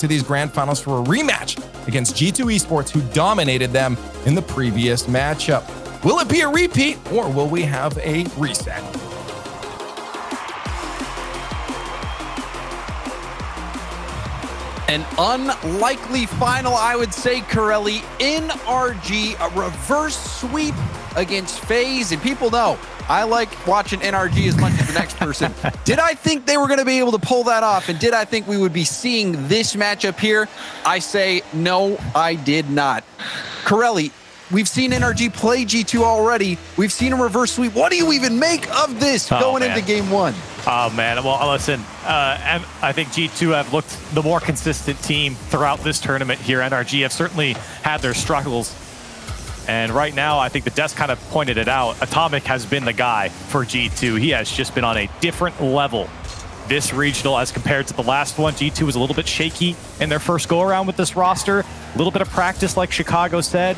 to these grand finals for a rematch against G2 Esports, who dominated them in the previous matchup. Will it be a repeat, or will we have a reset? An unlikely final, I would say, Corelli. NRG, a reverse sweep against FaZe. And people know I like watching NRG as much as the next person. Did I think they were going to be able to pull that off? And did I think we would be seeing this matchup here? I say, no, I did not. Corelli, we've seen NRG play G2 already. We've seen a reverse sweep. What do you even make of this going into game one? Oh, man. Well, listen, and I think G2 have looked the more consistent team throughout this tournament here. NRG have certainly had their struggles. And right now, I think the desk kind of pointed it out. Atomic has been the guy for G2. He has just been on a different level this regional as compared to the last one. G2 was a little bit shaky in their first go-around with this roster. A little bit of practice, like Chicago said.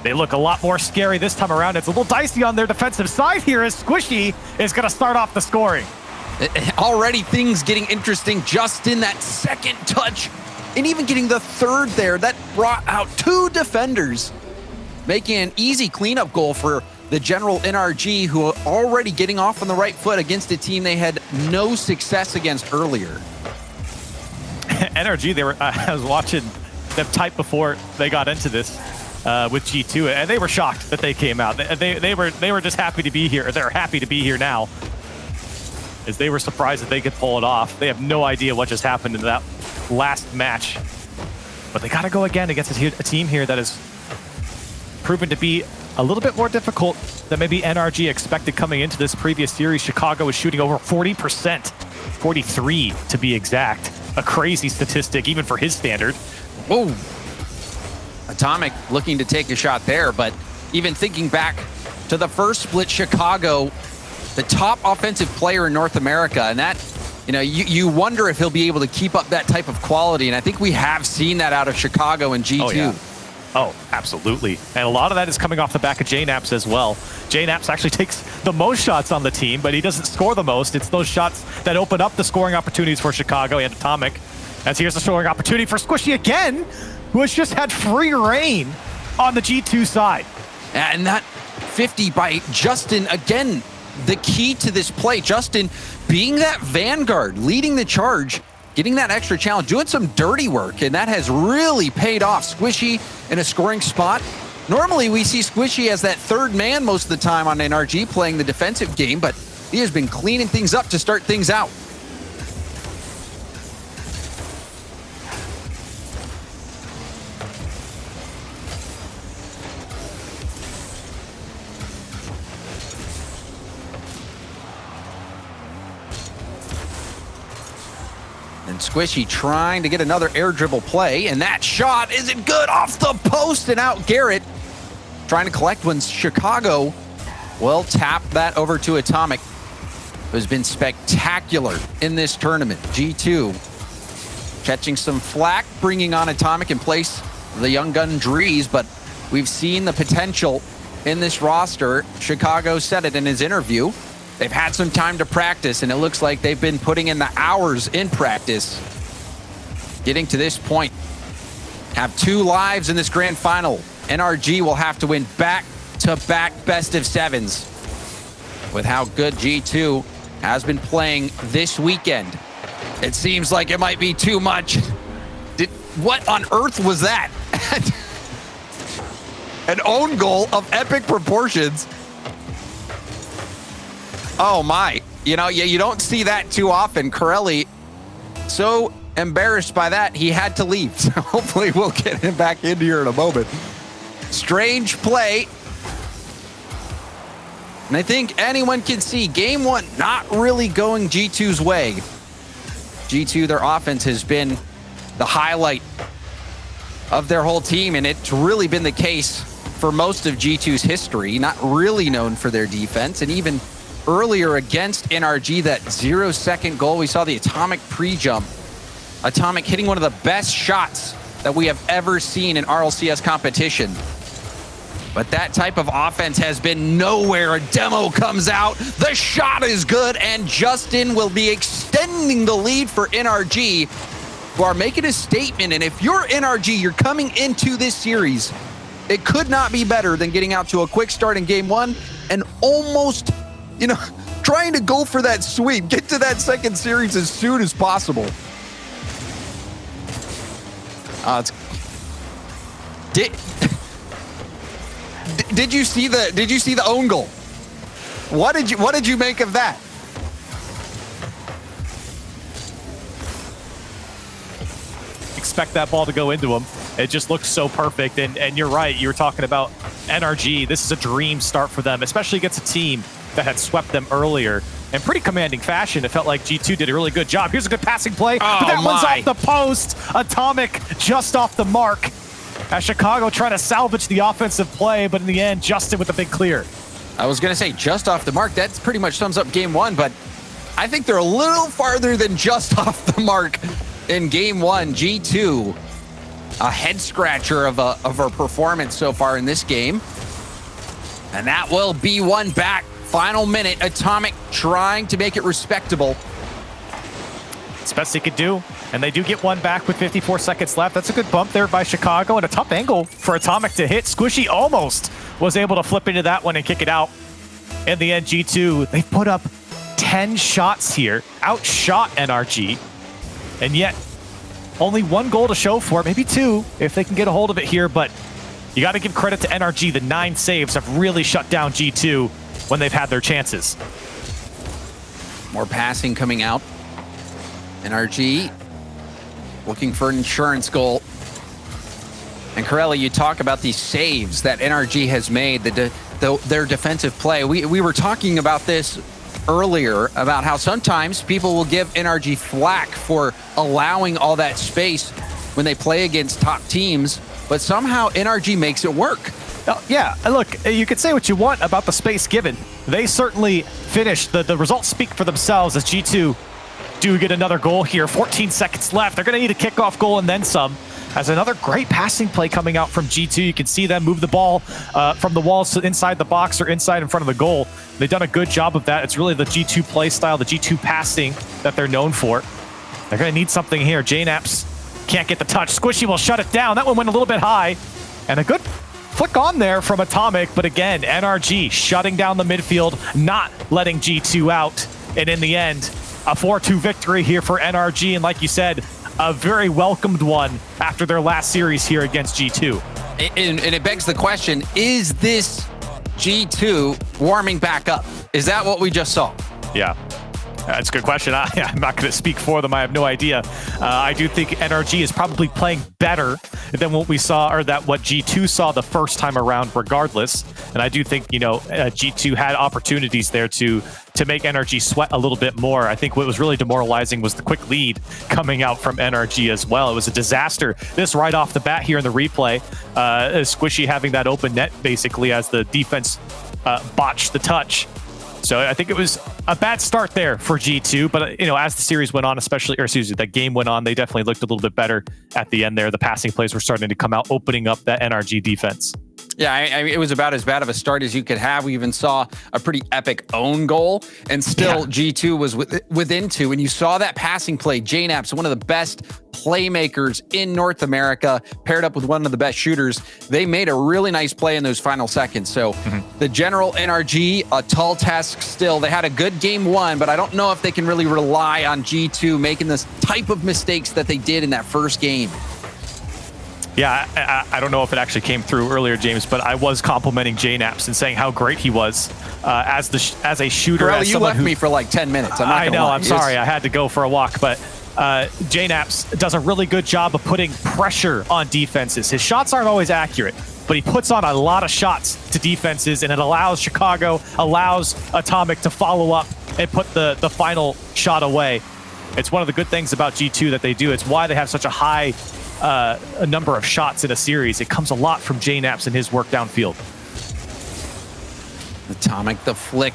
They look a lot more scary this time around. It's a little dicey on their defensive side here as Squishy is going to start off the scoring. Already things getting interesting just in that second touch, and even getting the third there. That brought out two defenders, making an easy cleanup goal for the general NRG, who are already getting off on the right foot against a team they had no success against earlier. NRG, I was watching them type before they got into this with G2, and they were shocked that they came out. They were just happy to be here. They're happy to be here now, as they were surprised that they could pull it off. They have no idea what just happened in that last match, but they got to go again against a team here that has proven to be a little bit more difficult than maybe NRG expected coming into this previous series. Chicago is shooting over 40%, 43 to be exact. A crazy statistic, even for his standard. Whoa. Atomic looking to take a shot there, but even thinking back to the first split, Chicago, the top offensive player in North America, and that, you wonder if he'll be able to keep up that type of quality, and I think we have seen that out of Chicago and G2. Oh, yeah. Oh, absolutely. And a lot of that is coming off the back of JNaps as well. JNaps actually takes the most shots on the team, but he doesn't score the most. It's those shots that open up the scoring opportunities for Chicago and Atomic. As here's the scoring opportunity for Squishy again, who has just had free reign on the G2 side. And that 50 by Justin, again, the key to this play. Justin being that vanguard, leading the charge, getting that extra challenge, doing some dirty work, and that has really paid off. Squishy in a scoring spot. Normally, we see Squishy as that third man most of the time on NRG playing the defensive game, but he has been cleaning things up to start things out. And Squishy trying to get another air dribble play, and that shot isn't good, off the post and out. Garrett trying to collect when Chicago will tap that over to Atomic, who has been spectacular in this tournament. G2 catching some flack, bringing on Atomic in place of the young gun Drees, but we've seen the potential in this roster. Chicago said it in his interview. They've had some time to practice, and it looks like they've been putting in the hours in practice. Getting to this point, have 2 lives in this grand final. NRG will have to win back-to-back best of 7s with how good G2 has been playing this weekend. It seems like it might be too much. What on earth was that? An own goal of epic proportions. Oh my, you don't see that too often. Corelli, so embarrassed by that, he had to leave. So hopefully we'll get him back in here in a moment. Strange play. And I think anyone can see game one not really going G2's way. G2, their offense has been the highlight of their whole team, and it's really been the case for most of G2's history. Not really known for their defense, and even earlier against NRG, that 0-second goal, we saw the Atomic pre-jump. Atomic hitting one of the best shots that we have ever seen in RLCS competition. But that type of offense has been nowhere. A demo comes out, the shot is good, and Justin will be extending the lead for NRG. who are making a statement. And if you're NRG, you're coming into this series, it could not be better than getting out to a quick start in game one and almost, you know, trying to go for that sweep, get to that second series as soon as possible. Did you see the own goal? What did you make of that? Expect that ball to go into him. It just looks so perfect. And you're right. You were talking about NRG. This is a dream start for them, especially against a team that had swept them earlier in pretty commanding fashion. It felt like G2 did a really good job. Here's a good passing play. Oh, but that one's off the post. Atomic just off the mark. As Chicago trying to salvage the offensive play, but in the end, Justin with the big clear. I was going to say just off the mark. That pretty much sums up game one, but I think they're a little farther than just off the mark in game one. G2, a head scratcher of a performance so far in this game. And that will be one back. Final minute, Atomic trying to make it respectable. It's best they could do. And they do get one back with 54 seconds left. That's a good bump there by Chicago and a tough angle for Atomic to hit. Squishy almost was able to flip into that one and kick it out. In the end, G2, they put up 10 shots here, outshot NRG, and yet only one goal to show for it, maybe two if they can get a hold of it here, but you got to give credit to NRG. The 9 saves have really shut down G2 when they've had their chances. More passing coming out. NRG looking for an insurance goal. And Corelli, you talk about these saves that NRG has made, their defensive play. We were talking about this earlier, about how sometimes people will give NRG flack for allowing all that space when they play against top teams, but somehow NRG makes it work. Yeah, look, you can say what you want about the space given. They certainly finished. The results speak for themselves as G2 do get another goal here. 14 seconds left. They're going to need a kickoff goal and then some. As another great passing play coming out from G2. You can see them move the ball from the walls to inside the box or inside in front of the goal. They've done a good job of that. It's really the G2 play style, the G2 passing that they're known for. They're going to need something here. JNAPS can't get the touch. Squishy will shut it down. That one went a little bit high. And a good flick on there from Atomic. But again, NRG shutting down the midfield, not letting G2 out. And in the end, a 4-2 victory here for NRG. And like you said, a very welcomed one after their last series here against G2. And it begs the question, is this G2 warming back up? Is that what we just saw? Yeah. That's a good question. I'm not going to speak for them. I have no idea. I do think NRG is probably playing better than what we saw, or that what G2 saw the first time around regardless. And I do think, G2 had opportunities there to make NRG sweat a little bit more. I think what was really demoralizing was the quick lead coming out from NRG as well. It was a disaster. This right off the bat here in the replay, Squishy having that open net basically as the defense botched the touch. So I think it was a bad start there for G2, but as the series went on, that game went on, they definitely looked a little bit better at the end there. The passing plays were starting to come out, opening up that NRG defense. Yeah, it was about as bad of a start as you could have. We even saw a pretty epic own goal, and still G2 was within two. And you saw that passing play. JNAPS, one of the best playmakers in North America, paired up with one of the best shooters. They made a really nice play in those final seconds. So the general NRG, a tall task still. They had a good game one, but I don't know if they can really rely on G2 making this type of mistakes that they did in that first game. Yeah, I don't know if it actually came through earlier, James, but I was complimenting JNAPS and saying how great he was as a shooter. Corelli, you left me for like 10 minutes. I know, I'm sorry. I had to go for a walk, but JNAPS does a really good job of putting pressure on defenses. His shots aren't always accurate, but he puts on a lot of shots to defenses, and it allows Chicago, allows Atomic to follow up and put the final shot away. It's one of the good things about G2 that they do. It's why they have such a high a number of shots in a series. It comes a lot from JNAPS and his work downfield. Atomic, the flick.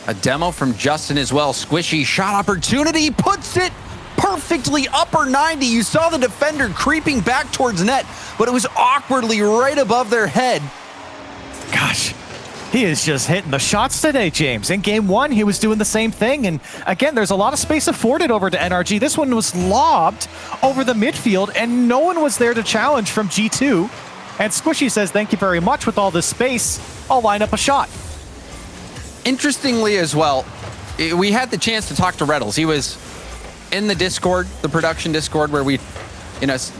A demo from Justin as well. Squishy shot opportunity, puts it perfectly upper 90. You saw the defender creeping back towards net, but it was awkwardly right above their head. Gosh, He is just hitting the shots today, James. In game one, he was doing the same thing. And again, there's a lot of space afforded over to NRG. This one was lobbed over the midfield, and no one was there to challenge from G2. And Squishy says, thank you very much. With all this space, I'll line up a shot. Interestingly as well, we had the chance to talk to Reddles. He was in the Discord, the production Discord, where we,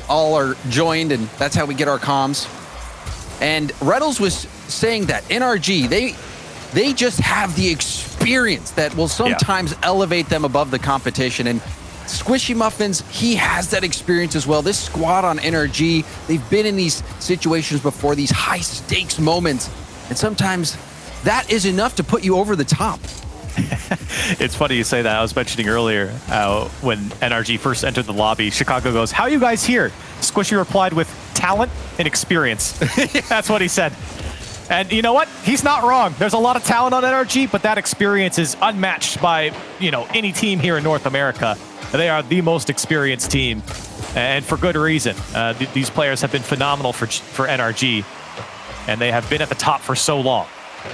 all are joined, and that's how we get our comms. And Reddles was saying that NRG, they just have the experience that will sometimes elevate them above the competition. And Squishy Muffins, he has that experience as well. This squad on NRG, they've been in these situations before, these high stakes moments. And sometimes that is enough to put you over the top. It's funny you say that. I was mentioning earlier when NRG first entered the lobby, Chicago goes, how are you guys here? Squishy replied with talent and experience. That's what he said. And you know what? He's not wrong. There's a lot of talent on NRG, but that experience is unmatched by, any team here in North America. They are the most experienced team, and for good reason. These players have been phenomenal for NRG, and they have been at the top for so long.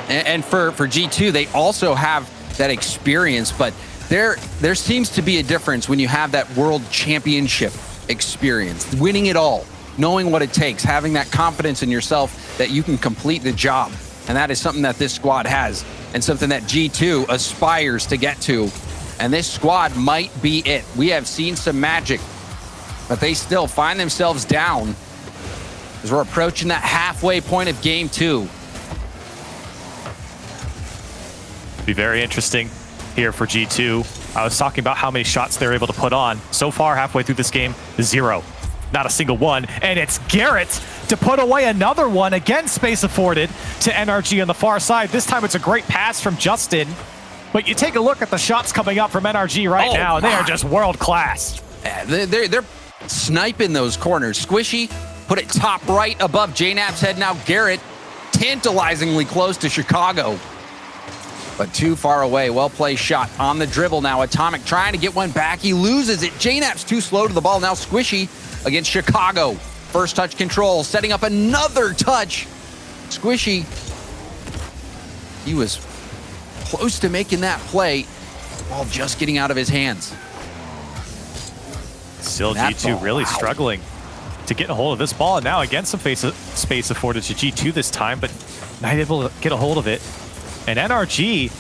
And for G2, they also have that experience, but there seems to be a difference when you have that World Championship experience, winning it all, knowing what it takes, having that confidence in yourself that you can complete the job. And that is something that this squad has, and something that G2 aspires to get to. And this squad might be it. We have seen some magic, but they still find themselves down as we're approaching that halfway point of game 2. Be very interesting here for G2. I was talking about how many shots they're able to put on. So far, halfway through this game, 0. Not a single one. And it's Garrett to put away another one. Again, space afforded to NRG on the far side. This time it's a great pass from Justin. But you take a look at the shots coming up from NRG right now, and they are just world class. They're sniping those corners. Squishy put it top right above JNAP's head. Now Garrett tantalizingly close to Chicago, but too far away. Well placed shot on the dribble now. Atomic trying to get one back. He loses it. JNAP's too slow to the ball. Now Squishy against Chicago. First touch control, setting up another touch. Squishy, he was close to making that play while just getting out of his hands. Still G2 really struggling to get a hold of this ball. And now again, some space afforded to G2 this time, but not able to get a hold of it. And NRG,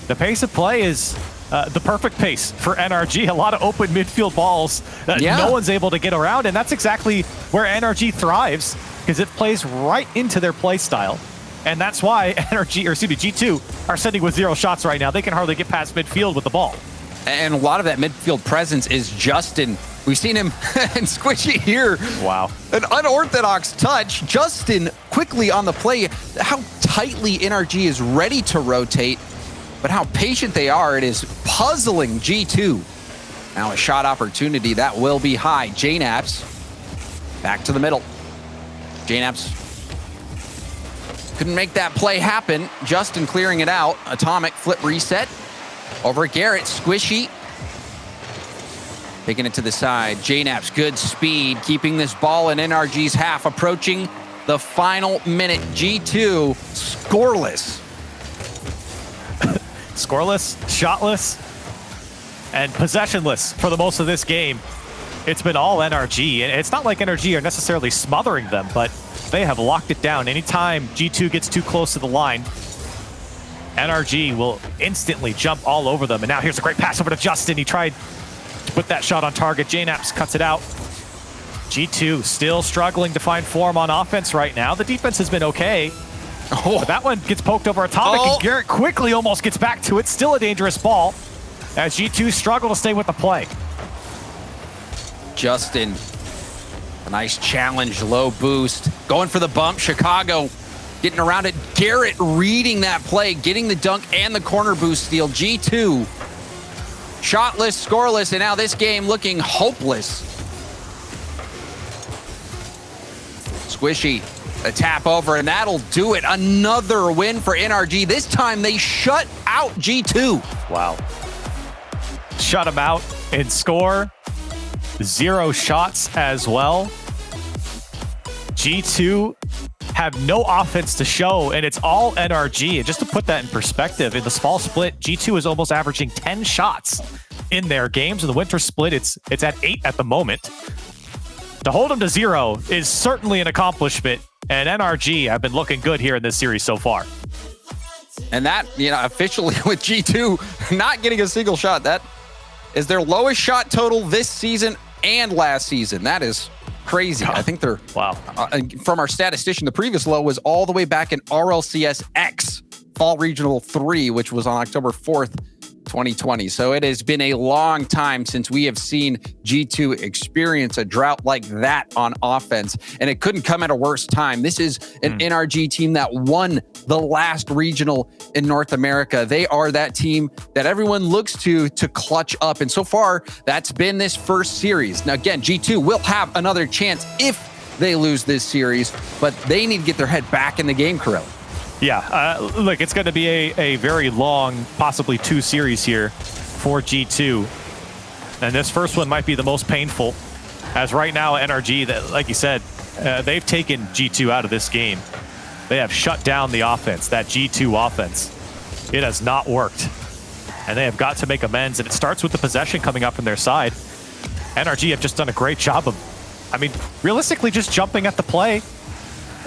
the pace of play is the perfect pace for NRG. A lot of open midfield balls that no one's able to get around. And that's exactly where NRG thrives, because it plays right into their play style. And that's why G2 are sitting with 0 shots right now. They can hardly get past midfield with the ball. And a lot of that midfield presence is Justin. We've seen him and Squishy here. Wow. An unorthodox touch. Justin quickly on the play. How tightly NRG is ready to rotate, but how patient they are. It is puzzling G2. Now a shot opportunity that will be high. JNAPS back to the middle. JNAPS couldn't make that play happen. Justin clearing it out. Atomic flip reset. Over Garrett. Squishy taking it to the side. JNAP's good speed, keeping this ball in NRG's half, approaching the final minute. G2 scoreless. Scoreless, shotless, and possessionless for the most of this game. It's been all NRG, and it's not like NRG are necessarily smothering them, but they have locked it down. Anytime G2 gets too close to the line, NRG will instantly jump all over them. And now here's a great pass over to Justin. He tried to put that shot on target. JNAPS cuts it out. G2 still struggling to find form on offense right now. The defense has been okay. But that one gets poked over Atomic, and Garrett quickly almost gets back to it. Still a dangerous ball as G2 struggle to stay with the play. Justin, a nice challenge, low boost. Going for the bump. Chicago getting around it. Garrett reading that play, getting the dunk and the corner boost steal. G2 shotless, scoreless, and now this game looking hopeless. Squishy, a tap over, and that'll do it. Another win for NRG. This time they shut out G2. Wow. Shut them out and score. 0 shots as well. G2 have no offense to show, and it's all NRG. And just to put that in perspective, in the small split, G2 is almost averaging 10 shots in their games. In the winter split, it's at 8 at the moment. To hold them to 0 is certainly an accomplishment, and NRG have been looking good here in this series so far. And that, officially with G2 not getting a single shot, that is their lowest shot total this season and last season. That is crazy. I think they're, wow. From our statistician, the previous low was all the way back in RLCS X, Fall Regional 3, which was on October 4th, 2020. So it has been a long time since we have seen G2 experience a drought like that on offense, and it couldn't come at a worse time. This is an NRG team that won the last regional in North America. They are that team that everyone looks to clutch up, and so far, that's been this first series. Now, again, G2 will have another chance if they lose this series, but they need to get their head back in the game, Corell. Yeah, look, it's going to be a very long, possibly 2 series here for G2. And this first one might be the most painful, as right now NRG, that, like you said, they've taken G2 out of this game. They have shut down the offense, that G2 offense. It has not worked. And they have got to make amends, and it starts with the possession coming up from their side. NRG have just done a great job of, realistically just jumping at the play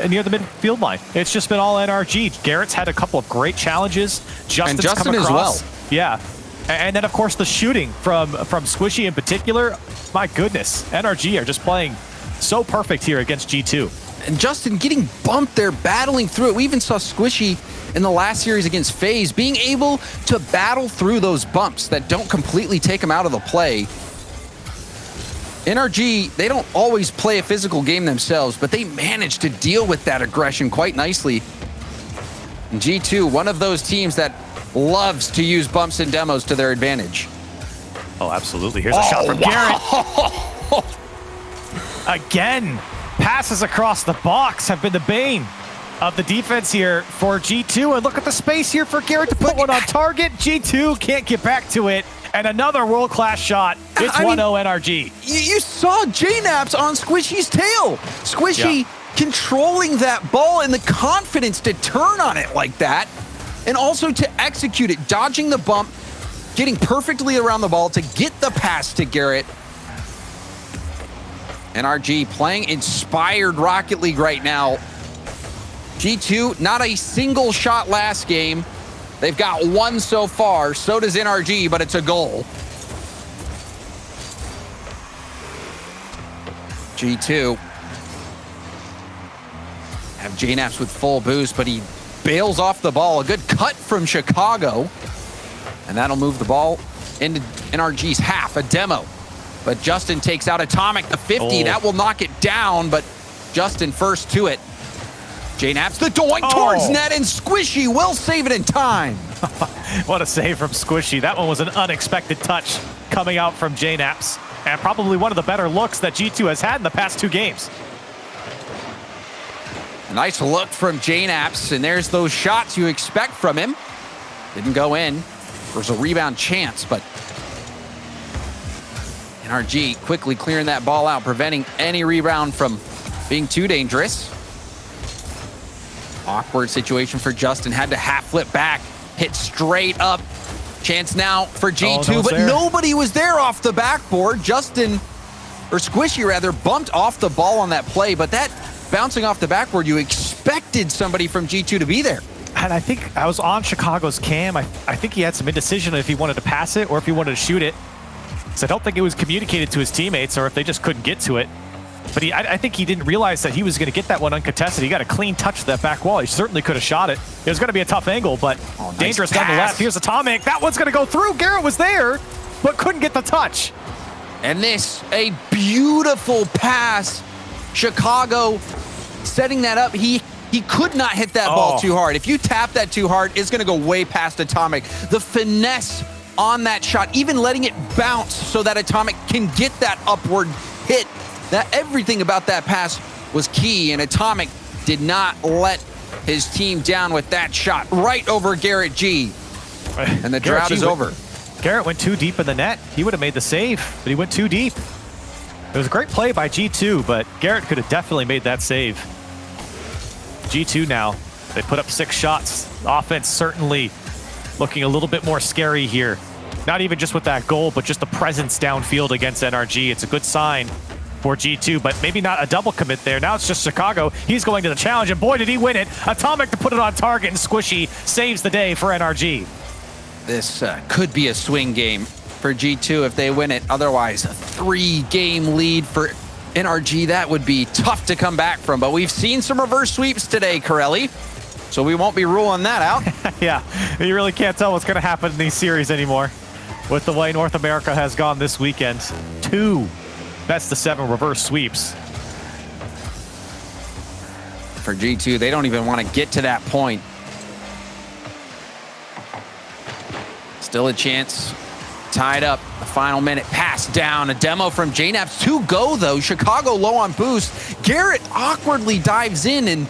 near the midfield line. It's just been all NRG. Garrett's had a couple of great challenges. Justin's Justin come across. as well. Yeah. And then, of course, the shooting from Squishy in particular. My goodness. NRG are just playing so perfect here against G2. And Justin getting bumped there, battling through it. We even saw Squishy in the last series against FaZe being able to battle through those bumps that don't completely take him out of the play. NRG, they don't always play a physical game themselves, but they manage to deal with that aggression quite nicely. And G2, one of those teams that loves to use bumps and demos to their advantage. Oh, absolutely. Here's a shot from Garrett. Again, passes across the box have been the bane of the defense here for G2. And look at the space here for Garrett to put one on target. G2 can't get back to it. And another world-class shot. It's 1-0 NRG. You saw JNaps on Squishy's tail. Squishy controlling that ball and the confidence to turn on it like that. And also to execute it, dodging the bump, getting perfectly around the ball to get the pass to Garrett. NRG playing inspired Rocket League right now. G2, not a single shot last game. They've got 1 so far. So does NRG, but it's a goal. G2 have JNaps with full boost, but he bails off the ball. A good cut from Chicago. And that'll move the ball into NRG's half, a demo. But Justin takes out Atomic, the 50. That will knock it down, but Justin first to it. JNaps the doink towards net, and Squishy will save it in time. What a save from Squishy. That one was an unexpected touch coming out from JNaps, and probably one of the better looks that G2 has had in the past 2 games. Nice look from JNaps, and there's those shots you expect from him. Didn't go in. There's a rebound chance, but NRG quickly clearing that ball out, preventing any rebound from being too dangerous. Awkward situation for Justin. Had to half flip back, hit straight up. Chance now for G2, but nobody was there off the backboard. Justin, or Squishy rather, bumped off the ball on that play, but that bouncing off the backboard, you expected somebody from G2 to be there. And I think I was on Chicago's cam. I think he had some indecision if he wanted to pass it or if he wanted to shoot it. So I don't think it was communicated to his teammates or if they just couldn't get to it. But I think he didn't realize that he was going to get that one uncontested. He got a clean touch to that back wall. He certainly could have shot it. It was going to be a tough angle, but dangerous nonetheless. Here's Atomic. That one's going to go through. Garrett was there, but couldn't get the touch. And this, a beautiful pass. Chicago setting that up. He could not hit that ball too hard. If you tap that too hard, it's going to go way past Atomic. The finesse on that shot, even letting it bounce so that Atomic can get that upward hit. That everything about that pass was key, and Atomic did not let his team down with that shot right over Garrett G. And the drought is over. Garrett went too deep in the net. He would have made the save, but he went too deep. It was a great play by G2, but Garrett could have definitely made that save. G2 now, they put up 6 shots. Offense certainly looking a little bit more scary here. Not even just with that goal, but just the presence downfield against NRG. It's a good sign for G2, but maybe not a double commit there. Now it's just Chicago. He's going to the challenge, and boy, did he win it. Atomic to put it on target, and Squishy saves the day for NRG. This could be a swing game for G2 if they win it. Otherwise, a 3-game lead for NRG. That would be tough to come back from, but we've seen some reverse sweeps today, Corelli, so we won't be ruling that out. Yeah, you really can't tell what's going to happen in these series anymore with the way North America has gone this weekend. 2 best of 7 reverse sweeps. For G2, they don't even want to get to that point. Still a chance. Tied up. The final minute. Pass down. A demo from JNAPS. 2 go, though. Chicago low on boost. Garrett awkwardly dives in, and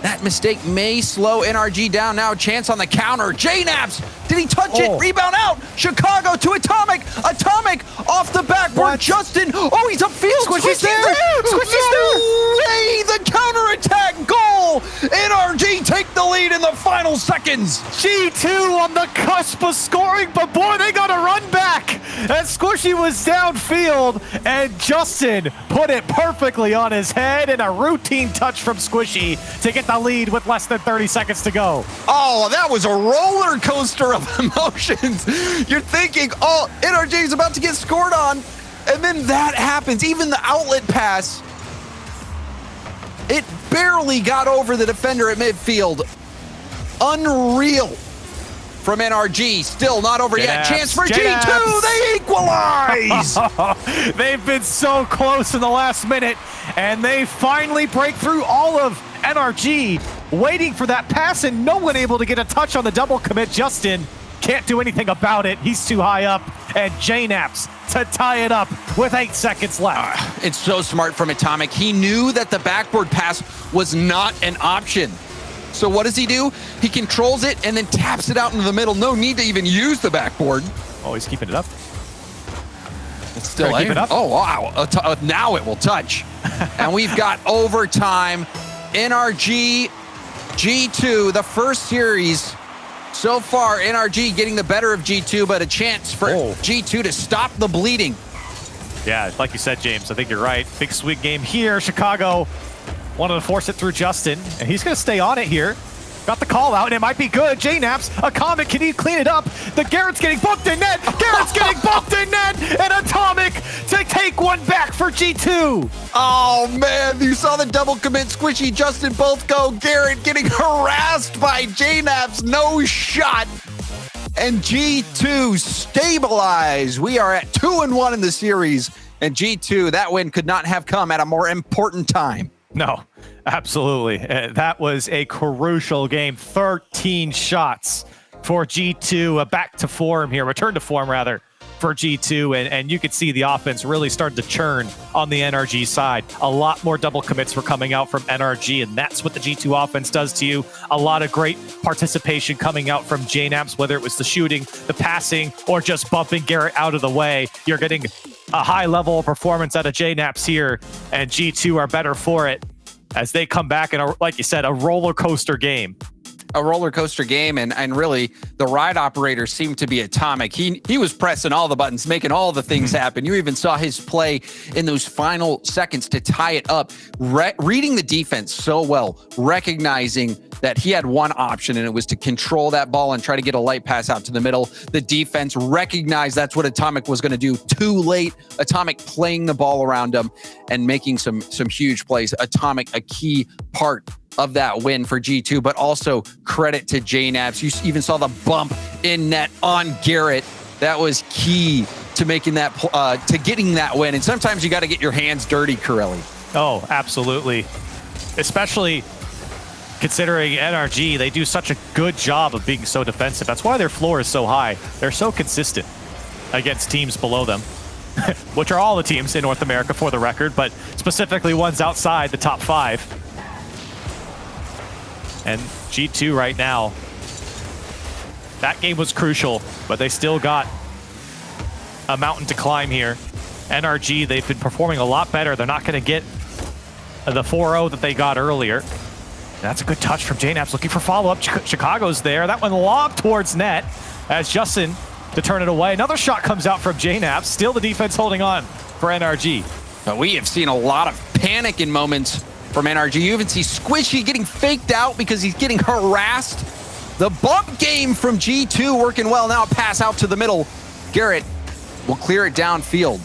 that mistake may slow NRG down. Now a chance on the counter. JNAPS. Did he touch it? Rebound out. Chicago to Atomic. Atomic off the backboard. Justin. Oh, he's upfield. Squishy's there. Squishy's there. Hey, the counterattack goal. NRG take the lead in the final seconds. G2 on the cusp of scoring, but boy, they got a run back. And Squishy was downfield, and Justin put it perfectly on his head, and a routine touch from Squishy to get the lead with less than 30 seconds to go. Oh, that was a roller coaster of emotions. You're thinking, oh, NRG is about to get scored on, and then that happens. Even the outlet pass, it barely got over the defender at midfield. Unreal from NRG. Still not over yet. Chance for G2. They equalize. They've been so close in the last minute, and they finally break through all of NRG, waiting for that pass, and no one able to get a touch on the double commit. Justin can't do anything about it. He's too high up, and JNAPS to tie it up with 8 seconds left. It's so smart from Atomic. He knew that the backboard pass was not an option. So what does he do? He controls it and then taps it out into the middle. No need to even use the backboard. Oh, he's keeping it up. It's still keep it up. Oh, wow. Now it will touch. And we've got overtime. NRG, G2, the first series. So far, NRG getting the better of G2, but a chance for G2 to stop the bleeding. Yeah, like you said, James, I think you're right. Big sweet game here. Chicago wanted to force it through Justin, and he's going to stay on it here. Got the call out, and it might be good. JNAPS, a comment, can he clean it up? The Garrett's getting booked in net. Garrett's getting booked in net, and Atomic to take one back for G2. Oh, man, you saw the double commit. Squishy, Justin both go. Garrett getting harassed by JNAPS. No shot. And G2 stabilize. We are at 2-1 in the series, and G2, that win could not have come at a more important time. No, absolutely. That was a crucial game. 13 shots for G2, back to form here, return to form rather, for G2, and you could see the offense really started to churn on the NRG side. A lot more double commits were coming out from NRG, and that's what the G2 offense does to you. A lot of great participation coming out from JNAPS, whether it was the shooting, the passing, or just bumping Garrett out of the way. You're getting a high level of performance out of JNAPS here, and G2 are better for it as they come back in, like you said, a roller coaster game. A roller coaster game, and really the ride operator seemed to be Atomic. He was pressing all the buttons, making all the things happen. You even saw his play in those final seconds to tie it up, reading the defense so well, recognizing that he had one option, and it was to control that ball and try to get a light pass out to the middle. The defense recognized that's what Atomic was going to do. Too late. Atomic playing the ball around him and making some huge plays. Atomic, a key part of that win for G2, but also credit to JNAPS. You even saw the bump in net on Garrett. That was key to making that, to getting that win. And sometimes you got to get your hands dirty, Corelli. Oh, absolutely. Especially considering NRG, they do such a good job of being so defensive. That's why their floor is so high. They're so consistent against teams below them, which are all the teams in North America for the record, but specifically ones outside the top 5. And G2 right now, that game was crucial, but they still got a mountain to climb here. NRG, they've been performing a lot better. They're not going to get the 4-0 that they got earlier. That's a good touch from JNaps, looking for follow-up. Chicago's there. That one lobbed towards net as Justin to turn it away. Another shot comes out from JNaps. Still the defense holding on for NRG. But we have seen a lot of panic in moments from NRG. You even see Squishy getting faked out because he's getting harassed. The bump game from G2 working well. Now a pass out to the middle. Garrett will clear it downfield.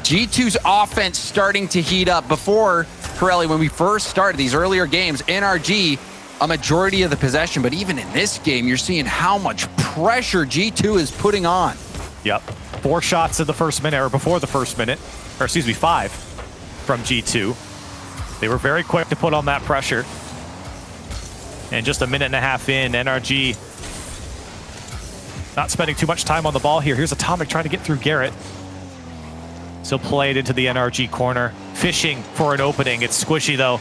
G2's offense starting to heat up. Before, Corelli, when we first started these earlier games, NRG a majority of the possession, but even in this game, you're seeing how much pressure G2 is putting on. Yep, 4 shots in the first minute, or before the first minute, or excuse me, 5 from G2. They were very quick to put on that pressure. And just a minute and a half in, NRG not spending too much time on the ball here. Here's Atomic trying to get through Garrett. Still played into the NRG corner, fishing for an opening. It's Squishy, though,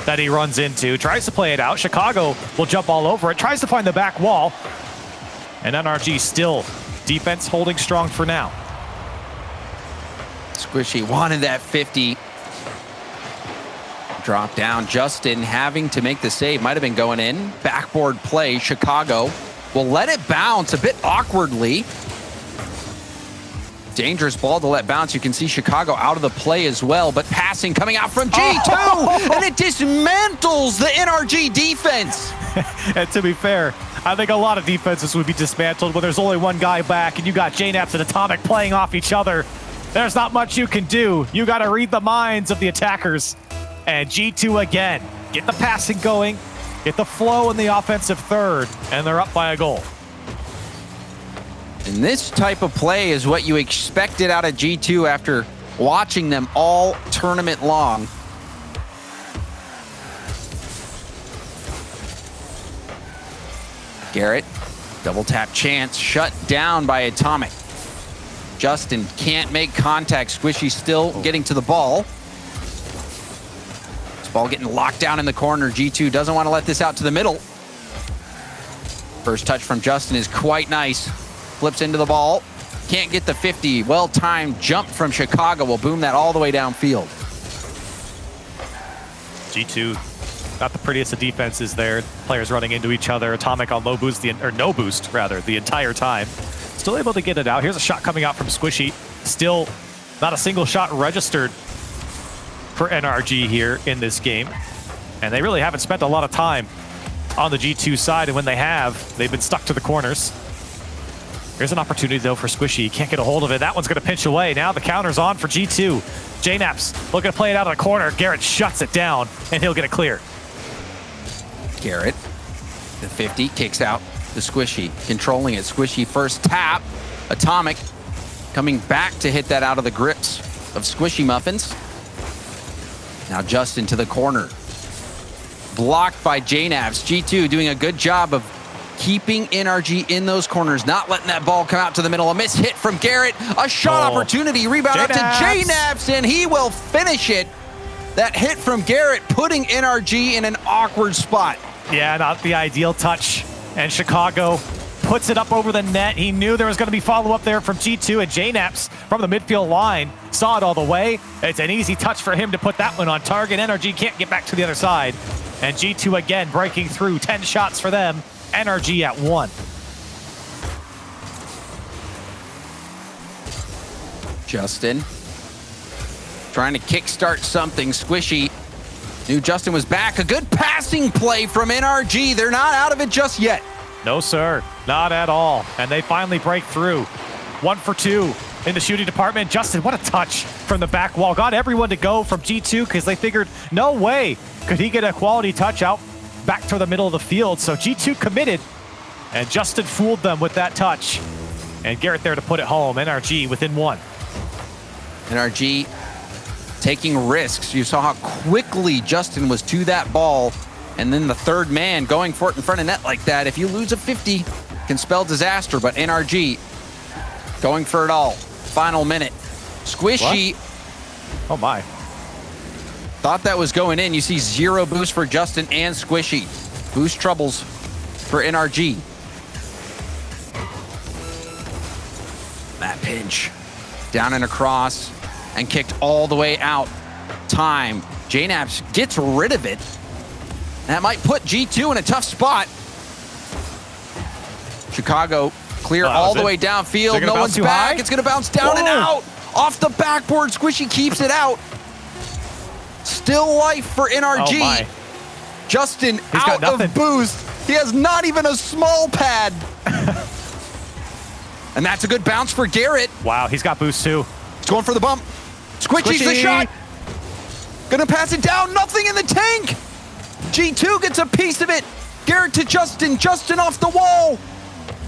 that he runs into. Tries to play it out. Chicago will jump all over it. Tries to find the back wall. And NRG still defense holding strong for now. Squishy wanted that 50. Drop down. Justin having to make the save. Might have been going in. Backboard play. Chicago will let it bounce a bit awkwardly. Dangerous ball to let bounce. You can see Chicago out of the play as well, but passing coming out from G2, and it dismantles the NRG defense. And to be fair, I think a lot of defenses would be dismantled when there's only one guy back and you got JNaps and Atomic playing off each other. There's not much you can do. You got to read the minds of the attackers. And G2 again, get the passing going, get the flow in the offensive third, and they're up by a goal. And this type of play is what you expected out of G2 after watching them all tournament long. Garrett, double tap chance, shut down by Atomic. Justin can't make contact. Squishy still getting to the ball. This ball getting locked down in the corner. G2 doesn't want to let this out to the middle. First touch from Justin is quite nice. Flips into the ball. Can't get the 50. Well-timed jump from Chicago will boom that all the way downfield. G2, not the prettiest of defenses there. Players running into each other. Atomic on low boost, or no boost, rather, the entire time. Still able to get it out. Here's a shot coming out from Squishy. Still not a single shot registered for NRG here in this game. And they really haven't spent a lot of time on the G2 side, and when they have, they've been stuck to the corners. Here's an opportunity, though, for Squishy. He can't get a hold of it. That one's going to pinch away. Now the counter's on for G2. JNaps looking to play it out of the corner. Garrett shuts it down, and he'll get it clear. Garrett, the 50, kicks out to Squishy. Controlling it. Squishy first tap. Atomic coming back to hit that out of the grips of Squishy Muffins. Now Justin to the corner. Blocked by JNaps. G2 doing a good job of keeping NRG in those corners, not letting that ball come out to the middle. A miss hit from Garrett. A shot opportunity. Rebound up to JNaps, and he will finish it. That hit from Garrett putting NRG in an awkward spot. Yeah, not the ideal touch. And Chicago puts it up over the net. He knew there was going to be follow-up there from G2, and JNaps from the midfield line saw it all the way. It's an easy touch for him to put that one on target. NRG can't get back to the other side. And G2 again breaking through. 10 shots for them. NRG at 1. Justin trying to kickstart something. Squishy knew Justin was back. A good passing play from NRG. They're not out of it just yet. No, sir. Not at all. And they finally break through. 1 for 2 in the shooting department. Justin, what a touch from the back wall. Got everyone to go from G2 because they figured, no way could he get a quality touch out back to the middle of the field. So G2 committed, and Justin fooled them with that touch. And Garrett there to put it home. NRG within 1. NRG taking risks. You saw how quickly Justin was to that ball, and then the third man going for it in front of net like that. If you lose a 50, can spell disaster, but NRG going for it all. Final minute. Squishy. What? Oh my. Thought that was going in. You see 0 boost for Justin and Squishy. Boost troubles for NRG. That pinch. Down and across and kicked all the way out. Time. JNaps gets rid of it. That might put G2 in a tough spot. Chicago clear all the way downfield. No one's back. High? It's going to bounce down and out. Off the backboard. Squishy keeps it out. Still life for NRG. Oh Justin out of boost. He has not even a small pad. And that's a good bounce for Garrett. Wow, he's got boost too. He's going for the bump. Squishy's the shot. Gonna pass it down. Nothing in the tank. G2 gets a piece of it. Garrett to Justin. Justin off the wall.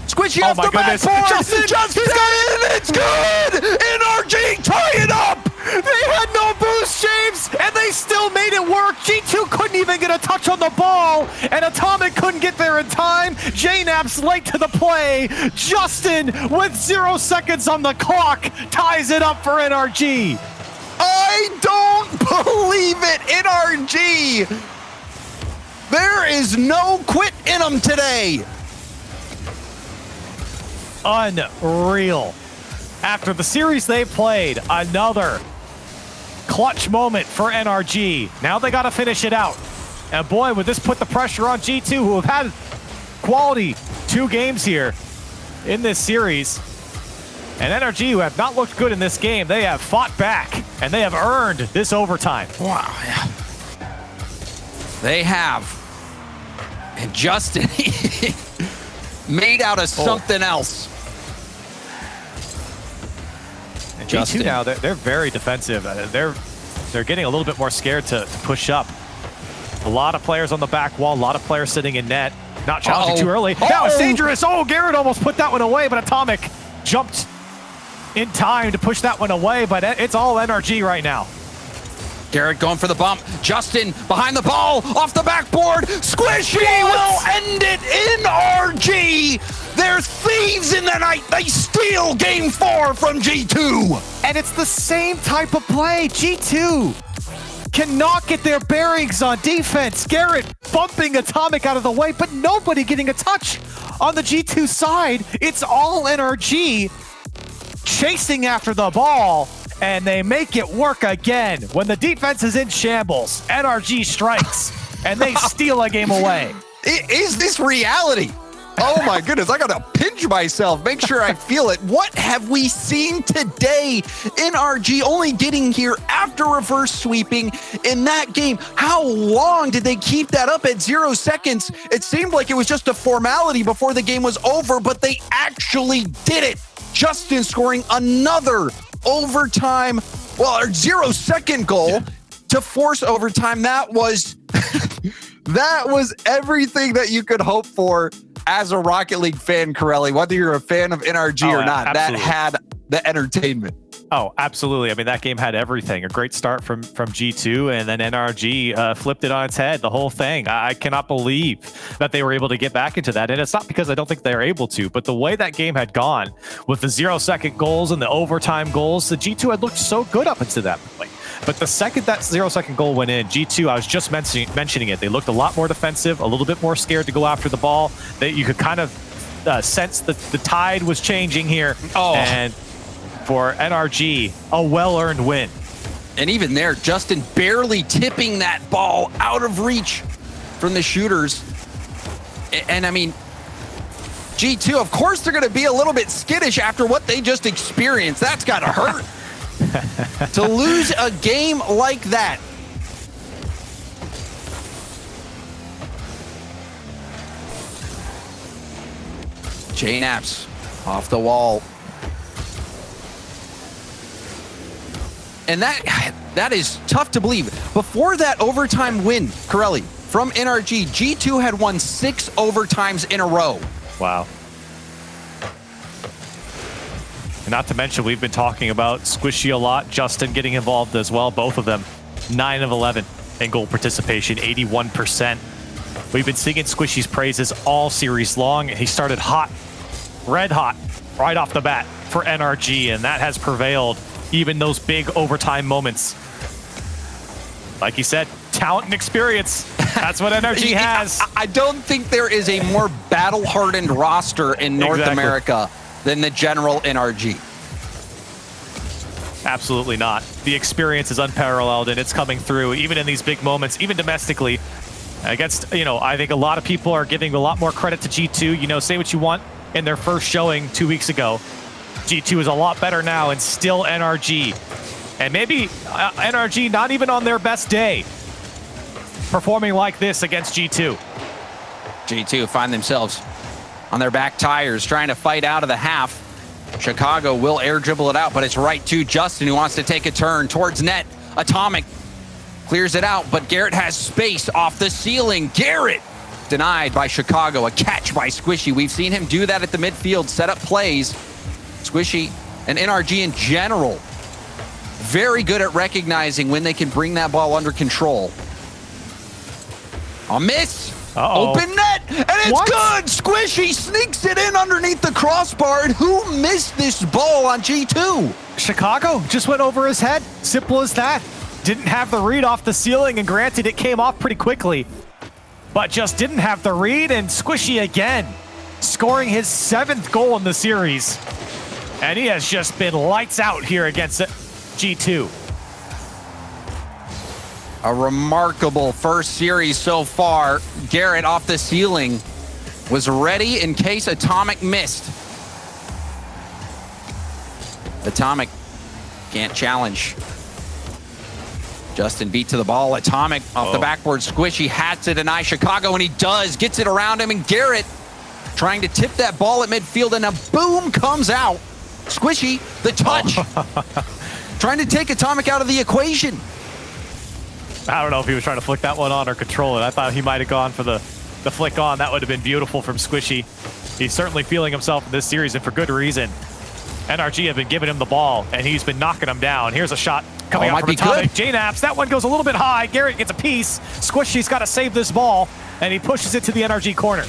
Squishy off the backboard. Justin got it. It's good. NRG tie it up. They had no boost, James, and they still made it work. G2 couldn't even get a touch on the ball, and Atomic couldn't get there in time. JNAP's late to the play. Justin, with 0 seconds on the clock, ties it up for NRG. I don't believe it, NRG. There is no quit in them today. Unreal. After the series they played, another clutch moment for NRG. Now they got to finish it out. And boy, would this put the pressure on G2, who have had quality 2 games here in this series. And NRG, who have not looked good in this game, they have fought back, and they have earned this overtime. Wow, yeah. They have. And Justin made out of something else. And G2 now, they're very defensive. They're getting a little bit more scared to push up. A lot of players on the back wall, a lot of players sitting in net. Not challenging too early. That was dangerous. Oh, Garrett almost put that one away, but Atomic jumped in time to push that one away, but it's all NRG right now. Garrett going for the bump. Justin behind the ball, off the backboard. Squishy will end it. NRG. They're thieves in the night. They steal game 4 from G2. And it's the same type of play. G2 cannot get their bearings on defense. Garrett bumping Atomic out of the way, but nobody getting a touch on the G2 side. It's all NRG chasing after the ball, and they make it work again. When the defense is in shambles, NRG strikes, and they steal a game away. Is this reality? Oh my goodness, I gotta pinch myself, make sure I feel it. What have we seen today? NRG only getting here after reverse sweeping in that game. How long did they keep that up at 0 seconds? It seemed like it was just a formality before the game was over, but they actually did it. Justin scoring another overtime, well, a 0 second goal to force overtime. That was that was everything that you could hope for as a Rocket League fan, Corelli, whether you're a fan of NRG or not. Absolutely. That had the entertainment. Oh, absolutely. I mean, that game had everything. A great start from G2, and then NRG flipped it on its head, the whole thing. I cannot believe that they were able to get back into that. And it's not because I don't think they're able to, but the way that game had gone with the 0 second goals and the overtime goals, the G2 had looked so good up until that point. But the second that 0 second goal went in, G2, I was just mentioning it, they looked a lot more defensive, a little bit more scared to go after the ball. You could kind of sense that the tide was changing here. And for NRG, a well-earned win. And even there, Justin barely tipping that ball out of reach from the shooters. And I mean, G2, of course they're going to be a little bit skittish after what they just experienced. That's got to hurt. To lose a game like that. JNAP's off the wall. And that is tough to believe. Before that overtime win, Corelli, from NRG, G2 had won 6 overtimes in a row. Wow. And not to mention, we've been talking about Squishy a lot, Justin getting involved as well, both of them. 9 of 11 in goal participation, 81%. We've been singing Squishy's praises all series long. He started hot, red hot, right off the bat for NRG, and that has prevailed even those big overtime moments. Like you said, talent and experience. That's what NRG has. I don't think there is a more battle-hardened roster in North America than the general NRG. Absolutely not. The experience is unparalleled, and it's coming through even in these big moments, even domestically. Against, I think a lot of people are giving a lot more credit to G2. Say what you want in their first showing 2 weeks ago. G2 is a lot better now and still NRG. And maybe NRG not even on their best day performing like this against G2. G2 find themselves on their back tires trying to fight out of the half. Chicago will air dribble it out, but it's right to Justin, who wants to take a turn towards net. Atomic clears it out, but Garrett has space off the ceiling. Garrett denied by Chicago. A catch by Squishy. We've seen him do that at the midfield, set up plays. Squishy and NRG in general, very good at recognizing when they can bring that ball under control. A miss. Open net, and it's good! Squishy sneaks it in underneath the crossbar, and who missed this ball on G2? Chicago just went over his head. Simple as that. Didn't have the read off the ceiling, and granted, it came off pretty quickly, but just didn't have the read, and Squishy again, scoring his 7th goal in the series. And he has just been lights out here against G2. A remarkable first series so far. Garrett off the ceiling was ready in case Atomic missed. Atomic can't challenge. Justin beat to the ball. Atomic off the backboard. Squishy had to deny Chicago, and he does. Gets it around him, and Garrett trying to tip that ball at midfield, and a boom comes out. Squishy, the touch. Trying to take Atomic out of the equation. I don't know if he was trying to flick that one on or control it. I thought he might have gone for the flick on. That would have been beautiful from Squishy. He's certainly feeling himself in this series, and for good reason. NRG have been giving him the ball, and he's been knocking them down. Here's a shot coming out from Atomic. J-Naps, that one goes a little bit high. Garrett gets a piece. Squishy's got to save this ball, and he pushes it to the NRG corner.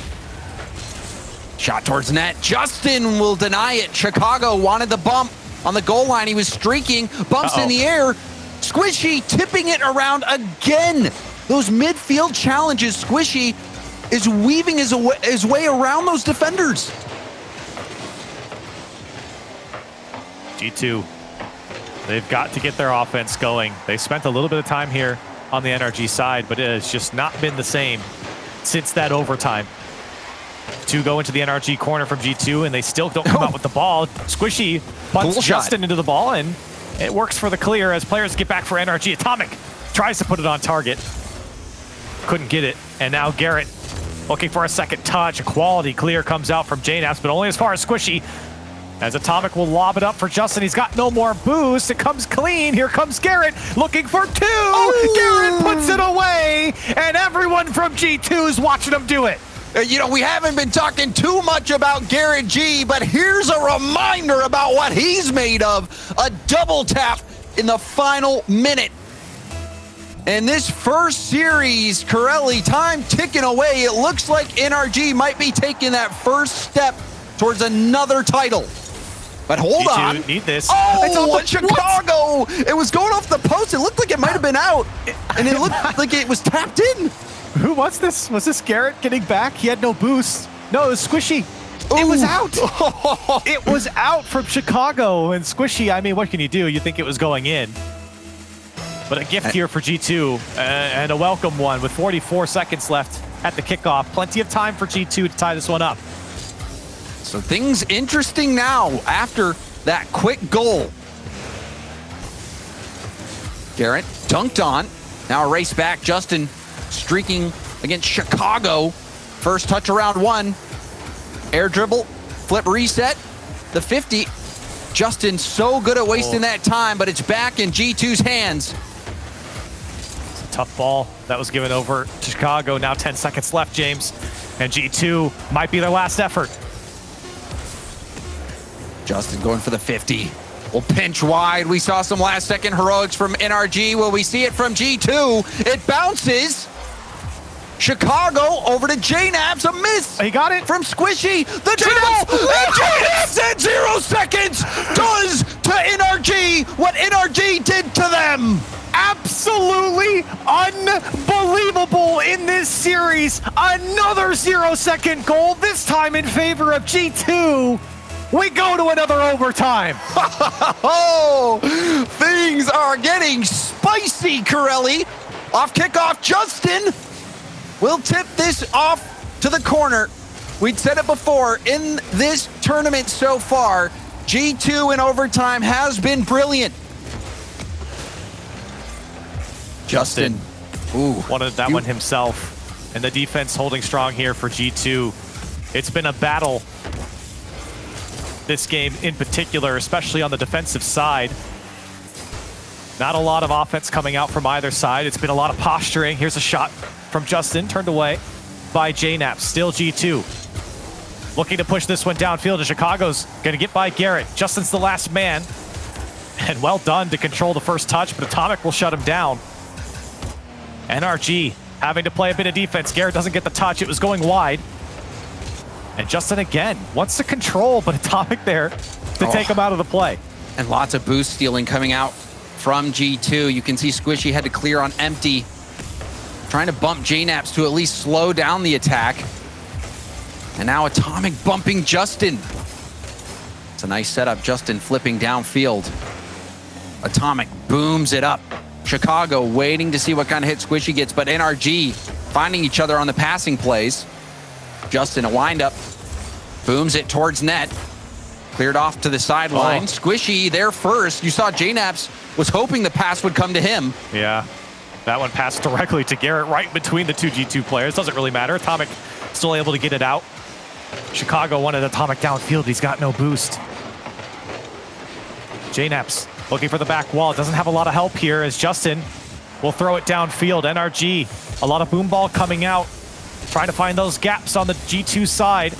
Shot towards net. Justin will deny it. Chicago wanted the bump on the goal line. He was streaking. Bumps in the air. Squishy tipping it around again. Those midfield challenges. Squishy is weaving his way around those defenders. G2, they've got to get their offense going. They spent a little bit of time here on the NRG side, but it has just not been the same since that overtime. Two go into the NRG corner from G2, and they still don't come out with the ball. Squishy punts Justin into the ball, and it works for the clear as players get back for NRG. Atomic tries to put it on target. Couldn't get it, and now Garrett looking for a second touch. A quality clear comes out from J-Naps, but only as far as Squishy. As Atomic will lob it up for Justin. He's got no more boost. It comes clean. Here comes Garrett looking for two. Garrett puts it away, and everyone from G2 is watching him do it. We haven't been talking too much about Garrett G, but here's a reminder about what he's made of. A double tap in the final minute. In this first series, Corelli, time ticking away. It looks like NRG might be taking that first step towards another title. But hold on. Need this. Oh, Chicago! It was going off the post. It looked like it might have been out, and it looked like it was tapped in. Who was this? Was this Garrett getting back? He had no boost. No, it was Squishy. It was out. It was out from Chicago. And Squishy, I mean, what can you do? You think it was going in. But a gift here for G2, and a welcome one with 44 seconds left at the kickoff. Plenty of time for G2 to tie this one up. So things interesting now after that quick goal. Garrett dunked on. Now a race back. Justin streaking against Chicago. First touch around one. Air dribble. Flip reset. The 50. Justin so good at wasting that time, but it's back in G2's hands. It's a tough ball that was given over to Chicago. Now 10 seconds left, James. And G2 might be their last effort. Justin going for the 50. Will pinch wide. We saw some last second heroics from NRG. Will we see it from G2? It bounces. Chicago over to J-Naps. A miss. He got it. From Squishy. The dribble. And J-Naps in 0 seconds does to NRG what NRG did to them. Absolutely unbelievable in this series. Another 0-second goal, this time in favor of G2. We go to another overtime. Oh, things are getting spicy, Corelli. Off kickoff, Justin. will tip this off to the corner. We'd said it before, in this tournament so far, G2 in overtime has been brilliant. Justin. Ooh. Wanted that one himself. And the defense holding strong here for G2. It's been a battle this game in particular, especially on the defensive side. Not a lot of offense coming out from either side. It's been a lot of posturing. Here's a shot from Justin, turned away by JNAP. Still G2. Looking to push this one downfield, and Chicago's going to get by Garrett. Justin's the last man. And well done to control the first touch, but Atomic will shut him down. NRG having to play a bit of defense. Garrett doesn't get the touch. It was going wide. And Justin again wants to control, but Atomic there to take him out of the play. And lots of boost stealing coming out from G2. You can see Squishy had to clear on empty, trying to bump JNAPs to at least slow down the attack. And now Atomic bumping Justin. It's a nice setup. Justin flipping downfield. Atomic booms it up. Chicago waiting to see what kind of hit Squishy gets, but NRG finding each other on the passing plays. Justin, a windup, booms it towards net. Cleared off to the sideline. Squishy there first. You saw JNAPs was hoping the pass would come to him. Yeah, that one passed directly to Garrett, right between the two G2 players. Doesn't really matter. Atomic still able to get it out. Chicago wanted Atomic downfield. He's got no boost. JNAPs looking for the back wall. Doesn't have a lot of help here as Justin will throw it downfield. NRG, a lot of boom ball coming out. Trying to find those gaps on the G2 side.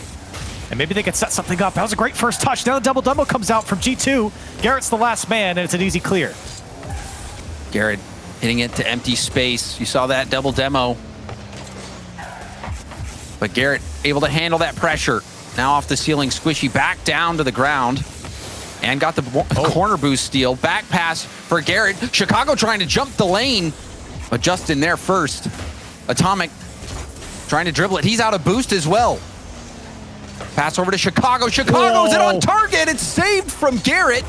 And maybe they could set something up. That was a great first touch. Now the double demo comes out from G2. Garrett's the last man, and it's an easy clear. Garrett hitting it to empty space. You saw that double demo. But Garrett able to handle that pressure. Now off the ceiling, Squishy back down to the ground. And got the corner boost steal. Back pass for Garrett. Chicago trying to jump the lane. But Justin there first. Atomic trying to dribble it. He's out of boost as well. Pass over to Chicago. Chicago's it on target. It's saved from Garrett.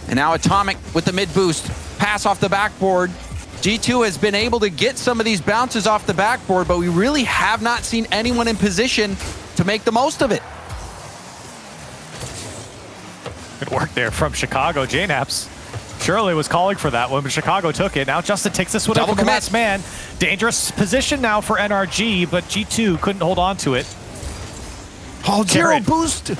And now Atomic with the mid boost. Pass off the backboard. G2 has been able to get some of these bounces off the backboard, but we really have not seen anyone in position to make the most of it. Good work there from Chicago. JNAPs Shirley was calling for that one, but Chicago took it. Now Justin takes this one up from the last man. Dangerous position now for NRG, but G2 couldn't hold on to it. Oh, zero boost.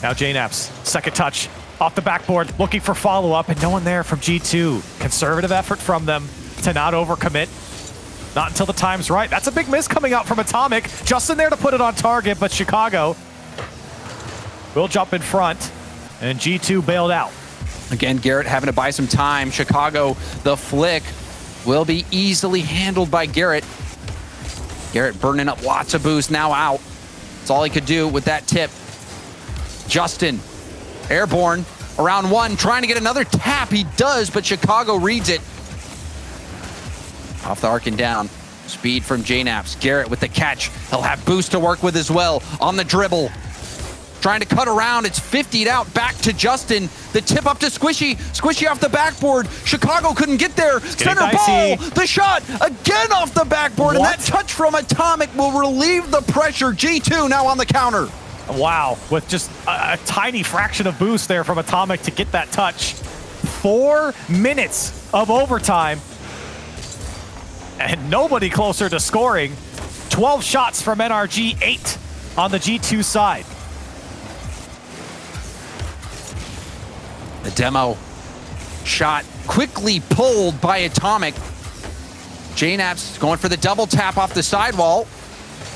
Now JNAPs, second touch off the backboard, looking for follow-up, and no one there from G2. Conservative effort from them to not overcommit. Not until the time's right. That's a big miss coming out from Atomic. Justin there to put it on target, but Chicago will jump in front, and G2 bailed out. Again, Garrett having to buy some time. Chicago, the flick will be easily handled by Garrett. Garrett burning up lots of boost, now out. That's all he could do with that tip. Justin, airborne, around one, trying to get another tap. He does, but Chicago reads it. Off the arc and down. Speed from JNAPs. Garrett with the catch. He'll have boost to work with as well. On the dribble. Trying to cut around. It's 50'd out. Back to Justin. The tip up to Squishy. Squishy off the backboard. Chicago couldn't get there. Center ball. The shot again off the backboard. And that touch from Atomic will relieve the pressure. G2 now on the counter. Wow. With just a tiny fraction of boost there from Atomic to get that touch. 4 minutes of overtime. And nobody closer to scoring. 12 shots from NRG, 8 on the G2 side. The demo shot quickly pulled by Atomic. JNAPs going for the double tap off the sidewall.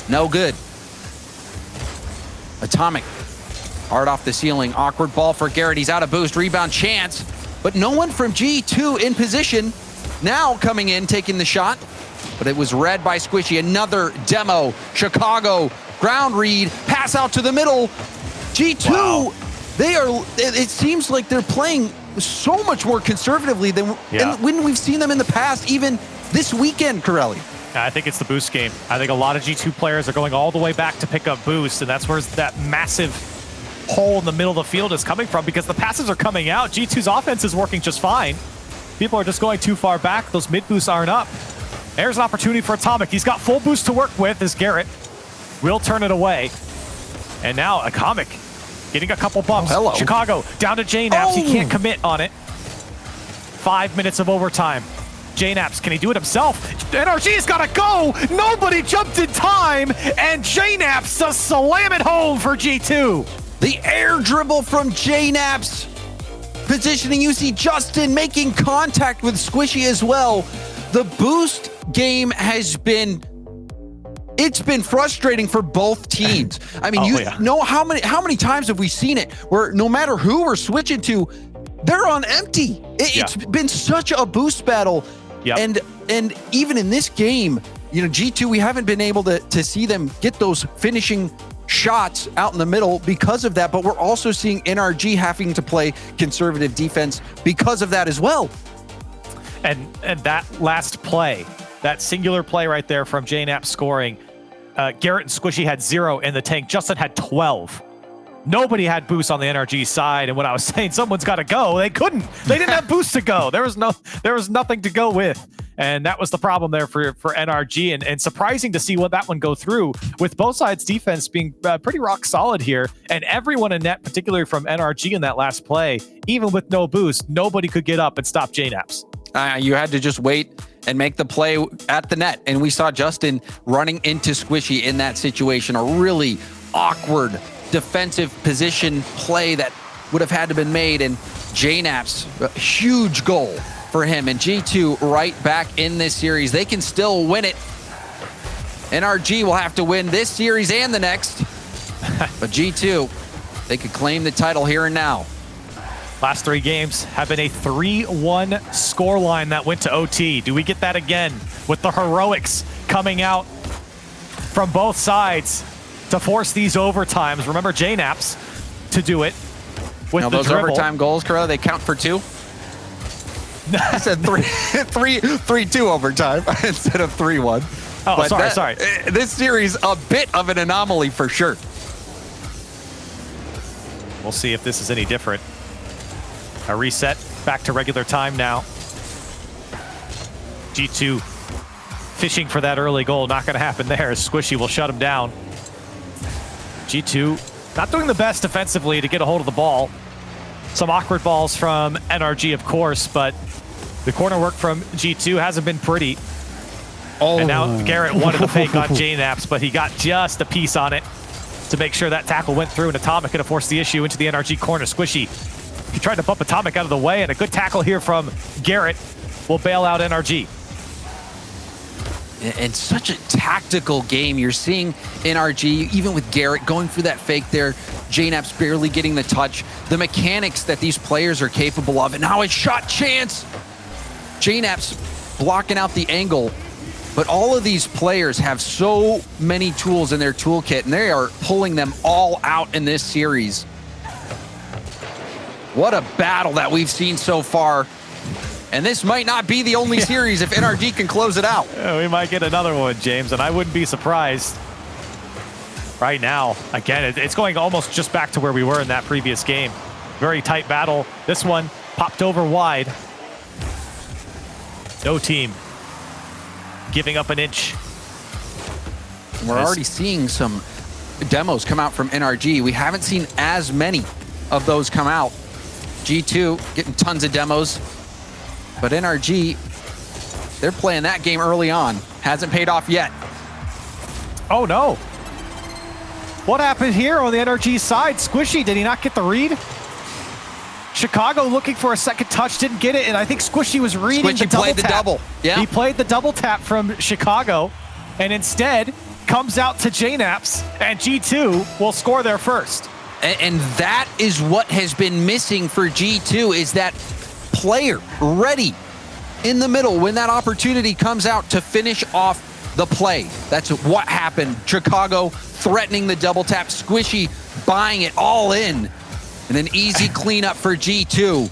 No good. Atomic hard off the ceiling. Awkward ball for Garrett. He's out of boost. Rebound chance. But no one from G2 in position. Now coming in, taking the shot. But it was read by Squishy. Another demo. Chicago. Ground read. Pass out to the middle. G2. Wow. It seems like they're playing so much more conservatively than when we've seen them in the past, even this weekend, Corelli. I think it's the boost game. I think a lot of G2 players are going all the way back to pick up boost, and that's where that massive hole in the middle of the field is coming from, because the passes are coming out. G2's offense is working just fine. People are just going too far back. Those mid boosts aren't up. There's an opportunity for Atomic. He's got full boost to work with as Garrett will turn it away. And now Atomic getting a couple bumps. Hello. Chicago down to JNaps. He can't commit on it. 5 minutes of overtime. JNaps, can he do it himself? NRG's gotta go! Nobody jumped in time, and JNaps does slam it home for G2. The air dribble from JNaps. Positioning, you see Justin making contact with Squishy as well. The boost game has been, it's been frustrating for both teams. I mean, you know how many times have we seen it where no matter who we're switching to, they're on empty. It's been such a boost battle. And even in this game, you know, G2, we haven't been able to see them get those finishing shots out in the middle because of that, but we're also seeing NRG having to play conservative defense because of that as well. And that last play, that singular play right there from JNaps scoring, Garrett and Squishy had 0 in the tank. Justin had 12. Nobody had boost on the NRG side, and when I was saying someone's got to go, they couldn't. They didn't have boost to go. There was nothing to go with, and that was the problem there for NRG. And surprising to see what that one go through, with both sides' defense being pretty rock solid here, and everyone in net, particularly from NRG in that last play, even with no boost, nobody could get up and stop JNaps. You had to just wait and make the play at the net, and we saw Justin running into Squishy in that situation. A really awkward defensive position play that would have had to been made, and JNaps, a huge goal for him, and G2 right back in this series. They can still win it. NRG will have to win this series and the next, but G2, they could claim the title here and now. Last 3 games have been a 3-1 scoreline that went to OT. Do we get that again with the heroics coming out from both sides to force these overtimes? Remember JNaps to do it with the those dribble. overtime goals, Corella, they count for 2? I said 3-2 overtime instead of 3-1. Oh, but sorry. This series, a bit of an anomaly for sure. We'll see if this is any different. A reset back to regular time now. G2 fishing for that early goal. Not going to happen there. Squishy will shut him down. G2 not doing the best defensively to get a hold of the ball. Some awkward balls from NRG, of course, but the corner work from G2 hasn't been pretty. And now Garrett wanted to fake on JNaps, but he got just a piece on it to make sure that tackle went through, and Atomic could have forced the issue into the NRG corner. Squishy, he tried to bump Atomic out of the way, and a good tackle here from Garrett will bail out NRG. And such a tactical game. You're seeing NRG, even with Garrett going through that fake there, JNaps barely getting the touch. The mechanics that these players are capable of, and now a shot chance. JNaps blocking out the angle. But all of these players have so many tools in their toolkit, and they are pulling them all out in this series. What a battle that we've seen so far. And this might not be the only series if NRG can close it out. Yeah, we might get another one, James, and I wouldn't be surprised. Right now, again, it's going almost just back to where we were in that previous game. Very tight battle. This one popped over wide. No team giving up an inch. We're already seeing some demos come out from NRG. We haven't seen as many of those come out. G2 getting tons of demos. But NRG, they're playing that game early on. Hasn't paid off yet. Oh, no. What happened here on the NRG side? Squishy, did he not get the read? Chicago looking for a second touch, didn't get it, and I think Squishy was reading the double played the tap. double. Yeah. He played the double tap from Chicago, and instead comes out to JNaps, and G2 will score there first. And that is what has been missing for G2, is that player ready in the middle when that opportunity comes out to finish off the play. That's what happened. Chicago threatening the double tap, Squishy buying it all in, and an easy cleanup for G2.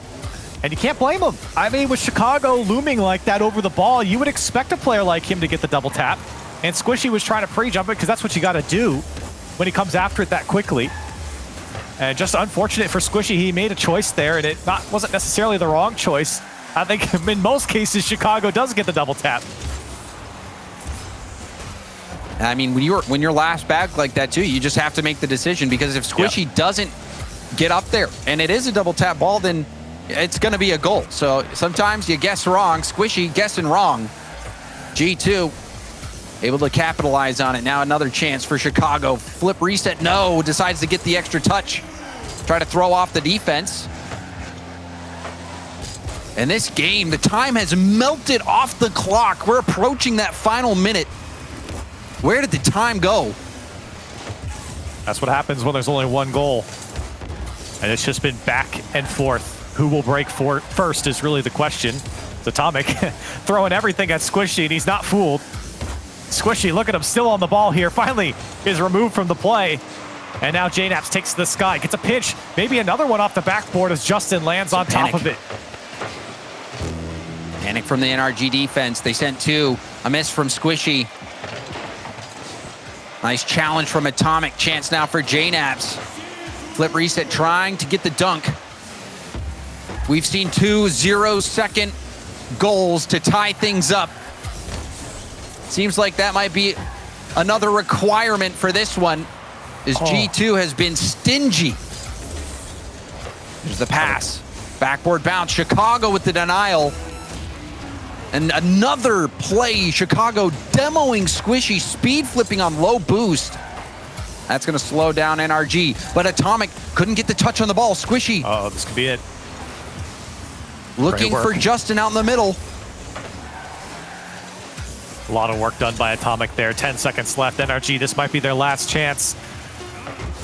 And you can't blame him. I mean, with Chicago looming like that over the ball, you would expect a player like him to get the double tap. And Squishy was trying to pre-jump it because that's what you got to do when he comes after it that quickly. And just unfortunate for Squishy, he made a choice there, and it wasn't necessarily the wrong choice. I think in most cases, Chicago does get the double tap. I mean, when you're last back like that too, you just have to make the decision, because if Squishy doesn't get up there and it is a double tap ball, then it's going to be a goal. So sometimes you guess wrong. Squishy guessing wrong. G2 able to capitalize on it. Now another chance for Chicago. Flip reset, no. Decides to get the extra touch. Try to throw off the defense. And this game, the time has melted off the clock. We're approaching that final minute. Where did the time go? That's what happens when there's only one goal. And it's just been back and forth. Who will break first is really the question. It's Atomic throwing everything at Squishy, and he's not fooled. Squishy, look at him, still on the ball here. Finally is removed from the play. And now JNaps takes to the sky, gets a pinch. Maybe another one off the backboard as Justin lands on top of it. Panic from the NRG defense. They sent two. A miss from Squishy. Nice challenge from Atomic. Chance now for JNaps. Flip reset trying to get the dunk. We've seen 2 0-second goals to tie things up. Seems like that might be another requirement for this one, as G2 has been stingy. There's the pass. Backboard bounce. Chicago with the denial. And another play. Chicago demoing Squishy, speed flipping on low boost. That's going to slow down NRG. But Atomic couldn't get the touch on the ball. Squishy. Oh, this could be it. Looking for Justin out in the middle. A lot of work done by Atomic there. 10 seconds left. NRG, this might be their last chance.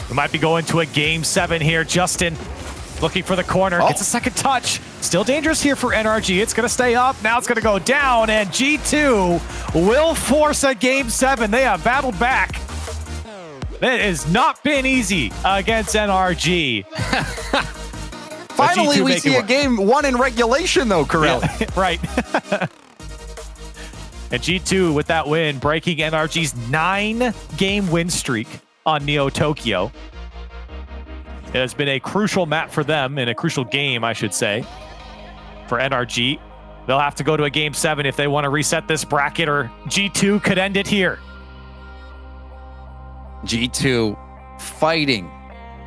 We might be going to a game 7 here. Justin looking for the corner. Gets a second touch. Still dangerous here for NRG. It's going to stay up. Now it's going to go down. And G2 will force a game 7. They have battled back. It has not been easy against NRG. Finally, we see a game 1 in regulation, though, Corell. Yeah, right. And G2 with that win, breaking NRG's 9-game win streak on Neo Tokyo. It has been a crucial map for them, and a crucial game, I should say, for NRG. They'll have to go to a game 7 if they want to reset this bracket, or G2 could end it here. G2 fighting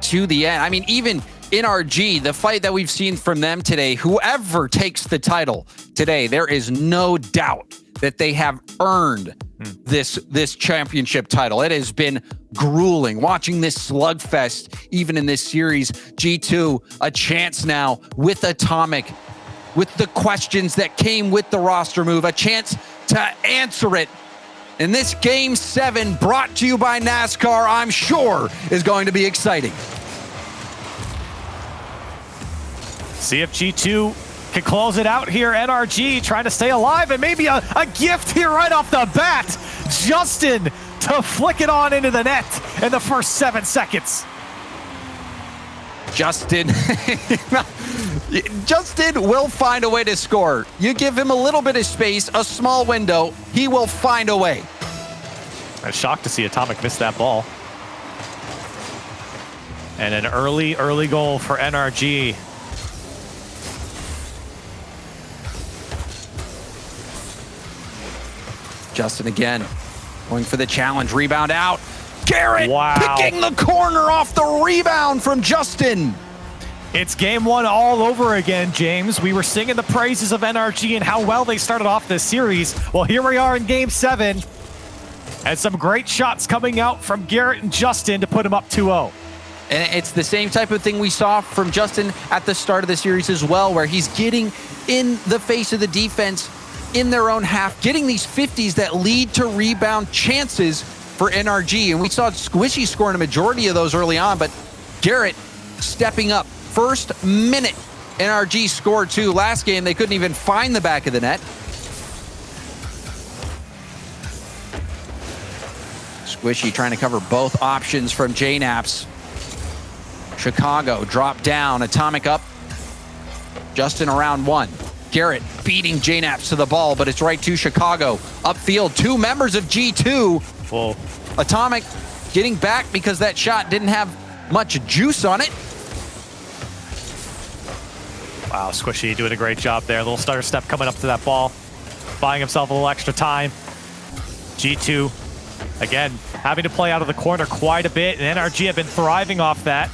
to the end. I mean, even NRG, the fight that we've seen from them today, whoever takes the title today, there is no doubt that they have earned this championship title. It has been grueling watching this slugfest, even in this series. G2, a chance now with Atomic, with the questions that came with the roster move, a chance to answer it. And this game 7, brought to you by NASCAR, I'm sure is going to be exciting. See if G2 can close it out here. NRG trying to stay alive, and maybe a gift here right off the bat. Justin to flick it on into the net in the first 7 seconds. Justin will find a way to score. You give him a little bit of space, a small window, he will find a way. I'm shocked to see Atomic miss that ball. And an early goal for NRG. Justin again, going for the challenge, rebound out. Garrett picking the corner off the rebound from Justin. It's game 1 all over again, James. We were singing the praises of NRG and how well they started off this series. Well, here we are in game 7. And some great shots coming out from Garrett and Justin to put him up 2-0. And it's the same type of thing we saw from Justin at the start of the series as well, where he's getting in the face of the defense in their own half, getting these 50s that lead to rebound chances for NRG. And we saw Squishy scoring a majority of those early on, but Garrett stepping up. First minute, NRG scored 2. Last game, they couldn't even find the back of the net. Squishy trying to cover both options from JNaps. Chicago drop down, Atomic up. Justin around 1. Garrett beating JNaps to the ball, but it's right to Chicago. Upfield, 2 members of G2. Whoa. Atomic getting back because that shot didn't have much juice on it. Wow, Squishy doing a great job there. A little stutter step coming up to that ball, buying himself a little extra time. G2 Again, having to play out of the corner quite a bit, and NRG have been thriving off that.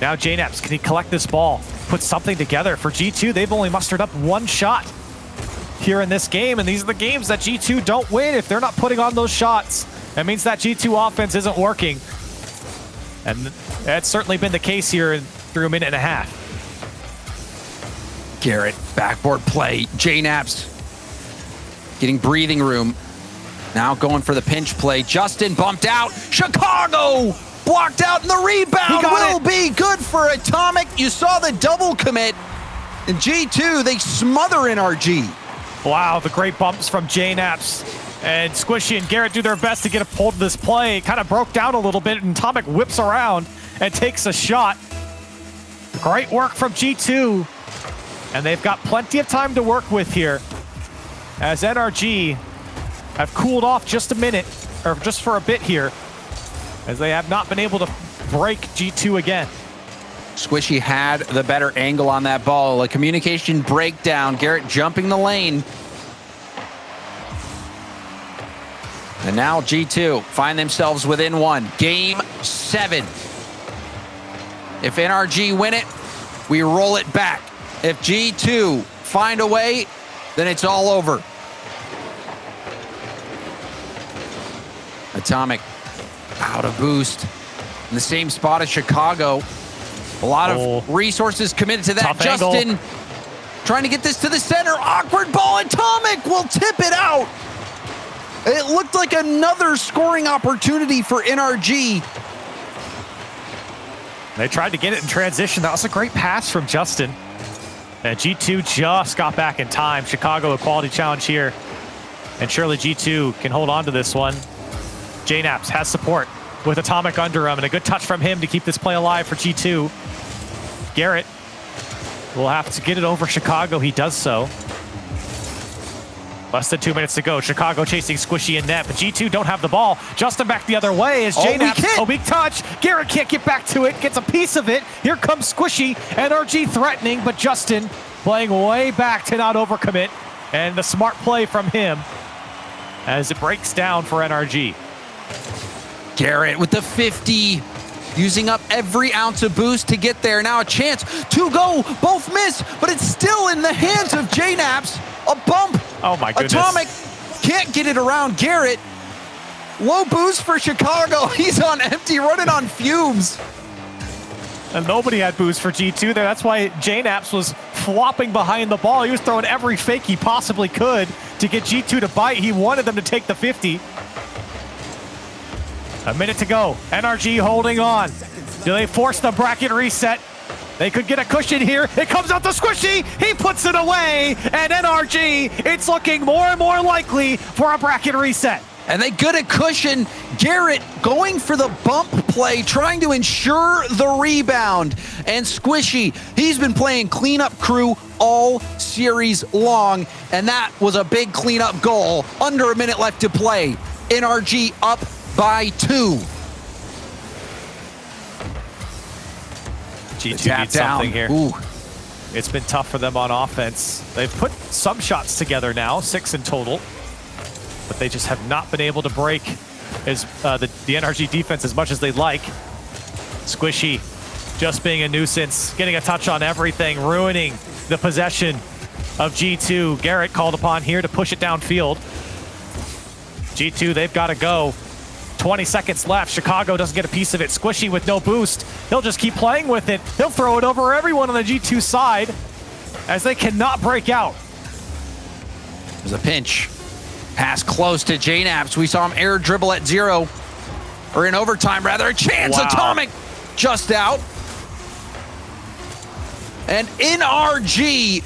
Now JNAPS, can he collect this ball? Put something together for G2. They've only mustered up one shot here in this game, and these are the games that G2 don't win if they're not putting on those shots. That means that G2 offense isn't working. And that's certainly been the case here through a minute and a half. Garrett, backboard play. JNAPS getting breathing room. Now going for the pinch play. Justin bumped out. Chicago blocked out, and the rebound will be good for Atomic. You saw the double commit. And G2, they smother NRG. Wow, the great bumps from JNAPS. And Squishy and Garrett do their best to get a hold of this play. It kind of broke down a little bit, and Atomic whips around and takes a shot. Great work from G2. And they've got plenty of time to work with here, as NRG have cooled off just a minute, or just for a bit here, as they have not been able to break G2 again. Squishy had the better angle on that ball. A communication breakdown. Garrett jumping the lane. And now G2 find themselves within one. Game 7. If NRG win it, we roll it back. If G2 find a way, then it's all over. Atomic out of boost in the same spot as Chicago. A lot of resources committed to that. Tough Justin angle. Trying to get this to the center. Awkward ball. Atomic will tip it out. It looked like another scoring opportunity for NRG. They tried to get it in transition. That was a great pass from Justin. And G2 just got back in time. Chicago, a quality challenge here. And surely G2 can hold on to this one. JNAPS has support with Atomic under him, and a good touch from him to keep this play alive for G2. Garrett will have to get it over Chicago. He does so. Less than 2 minutes to go. Chicago chasing Squishy and net, but G2 don't have the ball. Justin back the other way as JNAPS, a weak touch. Garrett can't get back to it, gets a piece of it. Here comes Squishy, NRG threatening, but Justin playing way back to not overcommit. And the smart play from him as it breaks down for NRG. Garrett with the 50, using up every ounce of boost to get there. Now a chance to go, both miss, but it's still in the hands of JNAPS. A bump. Oh my goodness. Atomic can't get it around Garrett. Low boost for Chicago. He's on empty, running on fumes. And nobody had boost for G2 there. That's why JNAPS was flopping behind the ball. He was throwing every fake he possibly could to get G2 to bite. He wanted them to take the 50. A minute to go. NRG holding on. Do they force the bracket reset? They could get a cushion here. It comes out to Squishy. He puts it away. And NRG, it's looking more and more likely for a bracket reset. And they get a cushion. Garrett going for the bump play, trying to ensure the rebound. And Squishy, he's been playing cleanup crew all series long. And that was a big cleanup goal. Under a minute left to play. NRG up by 2. G2 needs something here. Ooh. It's been tough for them on offense. They've put some shots together now, 6 in total, but they just have not been able to break the NRG defense as much as they'd like. Squishy just being a nuisance, getting a touch on everything, ruining the possession of G2. Garrett called upon here to push it downfield. G2, they've got to go. 20 seconds left. Chicago doesn't get a piece of it. Squishy with no boost. He'll just keep playing with it. He'll throw it over everyone on the G2 side as they cannot break out. There's a pinch. Pass close to JNAPS. We saw him air dribble at 0. Or in overtime, rather. A chance. Wow. Atomic just out. And NRG,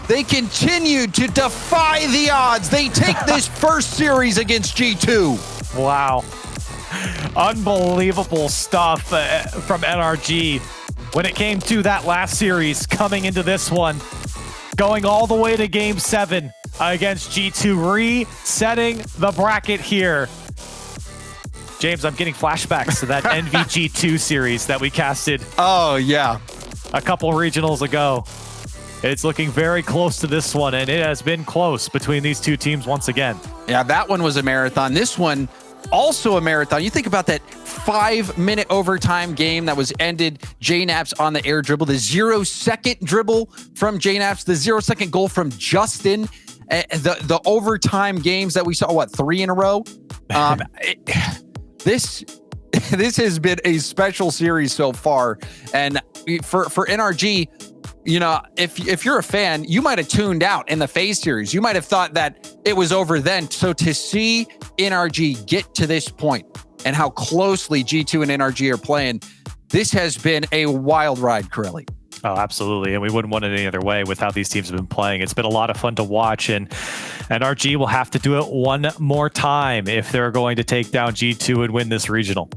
they continue to defy the odds. They take this first series against G2. Wow. Unbelievable stuff from NRG when it came to that last series, coming into this one, going all the way to Game 7 against G2, resetting the bracket here. James, I'm getting flashbacks to that NVG2 series that we casted. Oh, yeah. A couple regionals ago. It's looking very close to this one, and it has been close between these two teams once again. Yeah, that one was a marathon. This one, also a marathon. You think about that 5-minute overtime game that was ended. JKnaps on the air dribble, the 0-second dribble from JKnaps, the 0-second goal from Justin. The overtime games that we saw, what, 3 in a row? This has been a special series so far. And for NRG, you know, if you're a fan, you might have tuned out in the FaZe series. You might have thought that it was over then. So to see NRG get to this point and how closely G2 and NRG are playing, this has been a wild ride, Corelli. Oh, absolutely. And we wouldn't want it any other way with how these teams have been playing. It's been a lot of fun to watch, and NRG will have to do it one more time if they're going to take down G2 and win this regional.